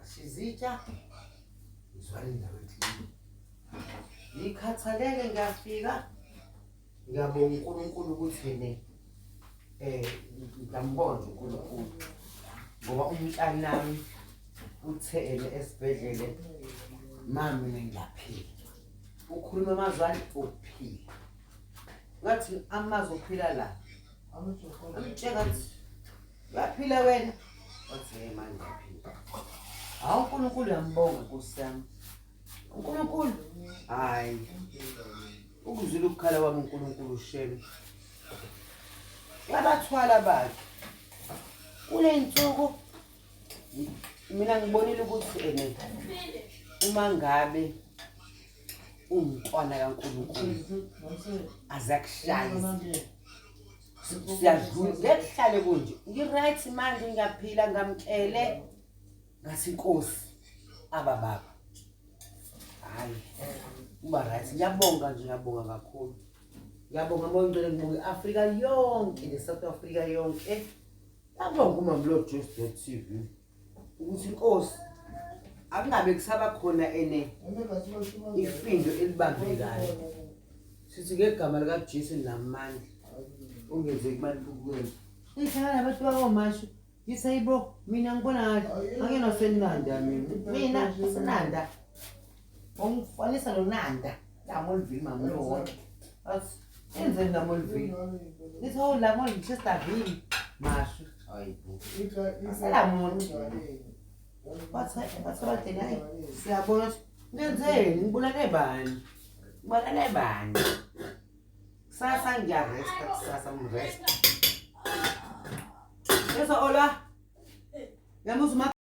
ngashizitsha ngizwala indawo eklini ngikhathalele ngiyafika ngiyabonga uNkulunkulu ukuthi ngiyambonga uNkulunkulu ngoba umntanami uthe esibhedlele mami ngiyaphila ukhuluma amazwi okuphila ngathi amazwi okuphila la amtshela ukuthi uyaphila wena wathi manje ngiyaphila hawu uNkulunkulu uyambonga Nkosi yami uNkulunkulu hayi ukuzwile ukukhala kwami uNkulunkulu usheme yabathwala bakhe kule insuku mina ngibonile ukuthi uma ngabe umntwana kaNkulunkulu azakushayisa siyadlula ngekuhlale kunje ngiright manje ngiyaphila ngamkele ngathi Nkosi abababa hayi uba right ngiyabonga nje ngiyabonga kakhulu ngiyabonga ngibongele ngibonge Afrika yonke neSouth Africa yonke ngiyabonga uMamlo Juice.tv ukuthi Nkosi akungabe kusaba khona ifindo elibambekayo sithi ngegama lika Jesu namandla ungeze imali kuwena ihlala nabantu bakomasho yisayibo mina ngibona ngathi angena senanda mina senanda ongifanisa noNanda laMolville mamlo enzeni laMolville litho laMolchester masho hayibo asalamuntu bathi hayi siyabona ngenzeni ngibulale bani kusasa ngiyaresta kusasa ngiresta yeso ola yamuzi